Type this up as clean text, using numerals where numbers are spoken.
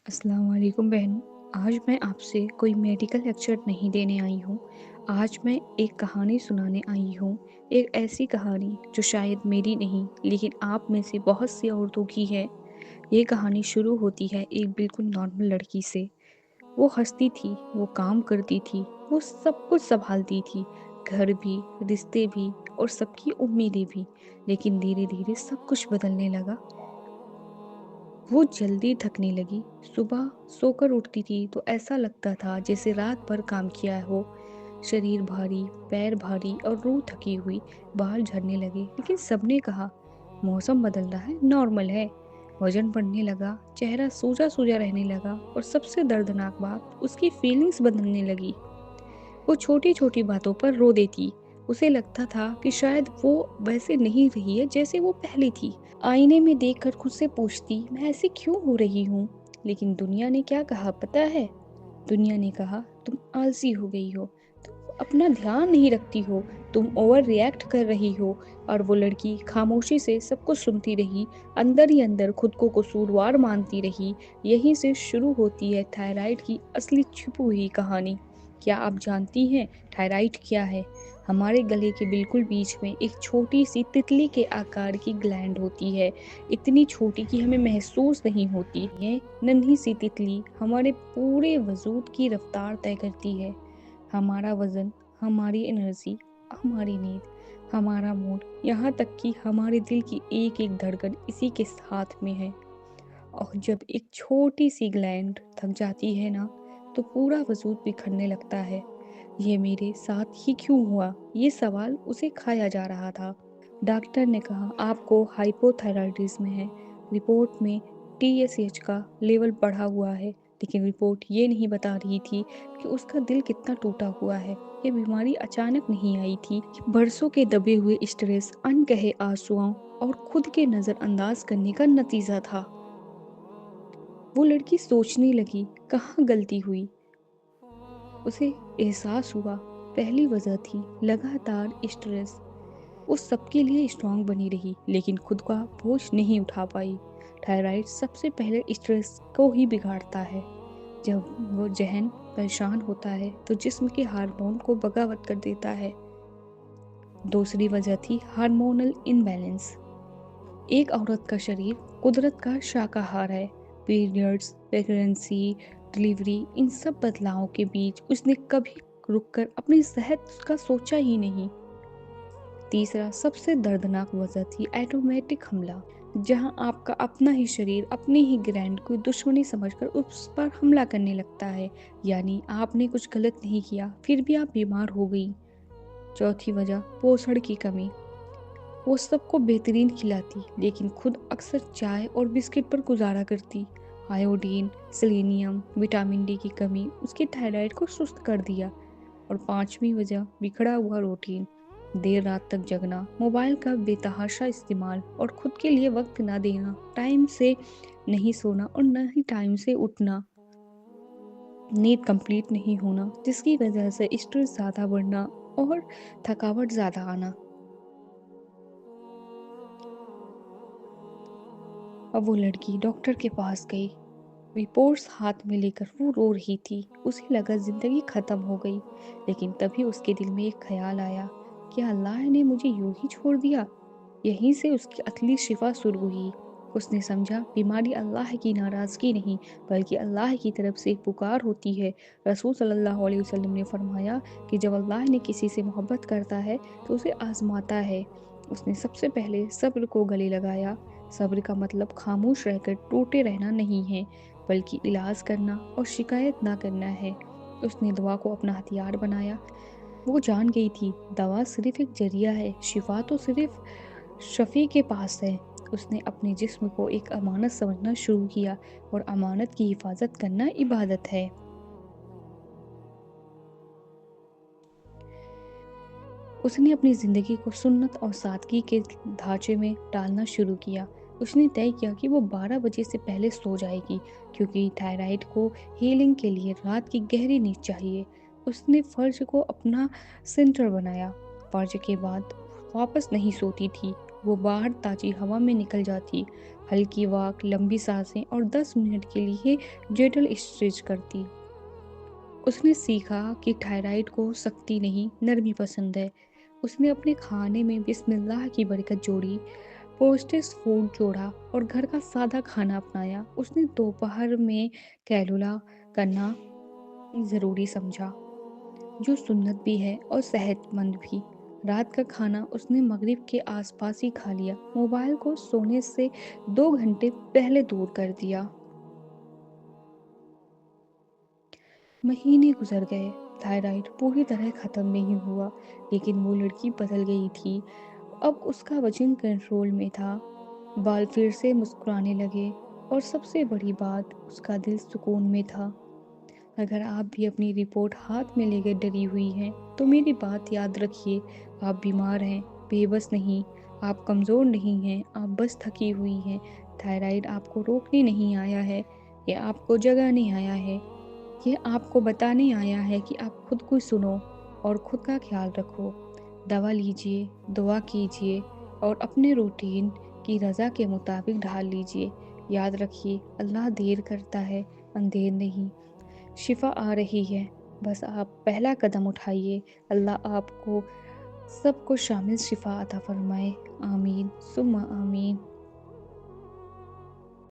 अस्सलाम वालेकुम बहन। आज मैं आपसे कोई मेडिकल लेक्चर नहीं देने आई हूँ। आज मैं एक कहानी सुनाने आई हूँ। एक ऐसी कहानी जो शायद मेरी नहीं लेकिन आप में से बहुत सी औरतों की है। ये कहानी शुरू होती है एक बिल्कुल नॉर्मल लड़की से। वो हँसती थी, वो काम करती थी, वो सब कुछ सँभालती थी, घर भी, रिश्ते भी और सबकी उम्मीदें भी। लेकिन धीरे-धीरे सब कुछ बदलने लगा। वो जल्दी थकने लगी। सुबह सोकर उठती थी तो ऐसा लगता था जैसे रात भर काम किया हो। शरीर भारी, पैर भारी और रूह थकी हुई, बाल झड़ने लगे। लेकिन सबने कहा, मौसम बदल रहा है, नॉर्मल है। वजन बढ़ने लगा, चेहरा सूजा-सूजा रहने लगा और सबसे दर्दनाक बात, उसकी फीलिंग्स बदलने लगी। वो छोटी-छोटी बातों पर रो देती। उसे लगता था कि शायद वो वैसे नहीं रही है जैसे वो पहले थी। आईने में देखकर खुद से पूछती, मैं ऐसी क्यों हो रही हूँ? लेकिन दुनिया ने क्या कहा पता है? दुनिया ने कहा, तुम आलसी हो गई हो, तुम अपना ध्यान नहीं रखती हो, तुम ओवर रिएक्ट कर रही हो। और वो लड़की खामोशी से सब कुछ सुनती रही, अंदर ही अंदर खुद को कसूरवार मानती रही। यहीं से शुरू होती है थायराइड की असली छुपी हुई कहानी। क्या आप जानती हैं थायराइड क्या है? हमारे गले के बिल्कुल बीच में एक छोटी सी तितली के आकार की ग्लैंड होती है, इतनी छोटी कि हमें महसूस नहीं होती। ये नन्ही सी तितली हमारे पूरे वजूद की रफ्तार तय करती है। हमारा वजन, हमारी एनर्जी, हमारी नींद, हमारा मूड, यहाँ तक कि हमारे दिल की एक एक धड़कन इसी के साथ में है। और जब एक छोटी सी ग्लैंड थक जाती है ना, तो पूरा वजूद बिखरने लगता है। ये मेरे साथ ही क्यों हुआ? ये सवाल उसे खाया जा रहा था। डॉक्टर ने कहा आपको हाइपोथायराइडिज्म है। रिपोर्ट में टीएसएच का लेवल बढ़ा हुआ है, लेकिन रिपोर्ट ये नहीं बता रही थी कि उसका दिल कितना टूटा हुआ है। ये बीमारी अचानक नहीं आई थी, ये बरसों के दबे हुए स्ट्रेस, अनकहे आंसुओं और खुद के नज़रअंदाज करने का नतीजा था। वो लड़की सोचने लगी, कहाँ गलती हुई? उसे एहसास हुआ, पहली वजह थी लगातार स्ट्रेस। वो सबके लिए स्ट्रांग बनी रही, लेकिन खुद का बोझ नहीं उठा पाई। थायराइड सबसे पहले स्ट्रेस को ही बिगाड़ता है। जब वो ज़हन परेशान होता है, तो जिस्म के हार्मोन को बगावत कर देता है। दूसरी वजह थी हार्मोनल इम्बैलेंस। एक औरत का शरीर कुदरत का शाकाहार है। पीरियड्स, प्रेगनेंसी, डिलीवरी, इन सब बदलावों के बीच उसने कभी रुककर अपनी सेहत का सोचा ही नहीं। तीसरा सबसे दर्दनाक वजह थी एटोमेटिक हमला, जहां आपका अपना ही शरीर अपनी ही ग्रैंड को दुश्मनी समझकर उस पर हमला करने लगता है। यानी आपने कुछ गलत नहीं किया, फिर भी आप बीमार हो गई। चौथी वजह पोषण की कमी। वो सबको बेहतरीन खिलाती, लेकिन खुद अक्सर चाय और बिस्किट पर गुजारा करती। आयोडीन, सेलेनियम, विटामिन डी की कमी उसके थायराइड को सुस्त कर दिया। और पांचवी वजह बिखरा हुआ रूटीन, देर रात तक जगना, मोबाइल का बेतहाशा इस्तेमाल और खुद के लिए वक्त ना देना, टाइम से नहीं सोना और न ही टाइम से उठना, नींद कंप्लीट नहीं होना, जिसकी वजह से स्ट्रेस ज़्यादा बढ़ना और थकावट ज़्यादा आना। अब वो लड़की डॉक्टर के पास गई। रिपोर्ट्स हाथ में लेकर वो रो रही थी। उसे लगा जिंदगी खत्म हो गई। लेकिन तभी उसके दिल में एक ख्याल आया, क्या अल्लाह ने मुझे यूं ही छोड़ दिया? यहीं से उसकी असली शिफा शुरू हुई। उसने समझा बीमारी अल्लाह की नाराज़गी नहीं, बल्कि अल्लाह की तरफ से एक पुकार होती है। रसूल सल्लल्लाहु अलैहि वसल्लम ने फरमाया कि जब अल्लाह ने किसी से मोहब्बत करता है तो उसे आजमाता है। उसने सबसे पहले सब्र को गले लगाया। सब्र का मतलब खामोश रहकर टूटे रहना नहीं है, बल्कि इलाज करना और शिकायत ना करना है। उसने दुआ को अपना हथियार बनाया। वो जान गई थी दवा सिर्फ एक जरिया है, शिफा तो सिर्फ शफी के पास है। उसने अपने जिस्म को एक अमानत समझना शुरू किया, और अमानत की हिफाजत करना इबादत है। उसने अपनी ज़िंदगी को सुन्नत और सादगी के ढांचे में डालना शुरू किया। उसने तय किया कि वो 12 बजे से पहले सो जाएगी, क्योंकि थायराइड को हीलिंग के लिए रात की गहरी नींद चाहिए। उसने फ़र्ज को अपना सेंटर बनाया। फ़र्ज के बाद वापस नहीं सोती थी। وہ باہر تازی ہوا میں نکل جاتی، ہلکی واک، لمبی سانسیں اور 10 منٹ کے لیے جیٹل اسٹریچ کرتی۔ اس نے سیکھا کہ تھائرائیڈ کو سختی نہیں، نرمی پسند ہے۔ اس نے اپنے کھانے میں بسم اللہ کی برکت جوڑی، پوسٹس فوڈ جوڑا اور گھر کا سادہ کھانا اپنایا۔ اس نے دوپہر میں کیلولا کرنا ضروری سمجھا، جو سنت بھی ہے اور صحت مند بھی۔ رات کا کھانا اس نے مغرب کے آس پاس ہی کھا لیا، موبائل کو سونے سے 2 گھنٹے پہلے دور کر دیا۔ مہینے گزر گئے، تھائرائیڈ پوری طرح ختم نہیں ہوا، لیکن وہ لڑکی بدل گئی تھی۔ اب اس کا وزن کنٹرول میں تھا، بال پھر سے مسکرانے لگے، اور سب سے بڑی بات، اس کا دل سکون میں تھا۔ اگر آپ بھی اپنی رپورٹ ہاتھ میں لے کر ڈری ہوئی ہیں تو میری بات یاد رکھیے، آپ بیمار ہیں، بے بس نہیں، آپ کمزور نہیں ہیں، آپ بس تھکی ہوئی ہیں۔ تھائرائیڈ آپ کو روکنے نہیں آیا ہے، یہ آپ کو جگانے آیا ہے، یہ آپ کو بتانے آیا ہے کہ آپ خود کو سنو اور خود کا خیال رکھو۔ دوا لیجئے، دعا کیجئے اور اپنے روٹین کی رضا کے مطابق ڈھال لیجئے۔ یاد رکھیے، اللہ دیر کرتا ہے، اندھیر نہیں۔ شفا آ رہی ہے، بس آپ پہلا قدم اٹھائیے۔ اللہ آپ کو سب کو شامل شفا عطا فرمائے۔ آمین ثم آمین۔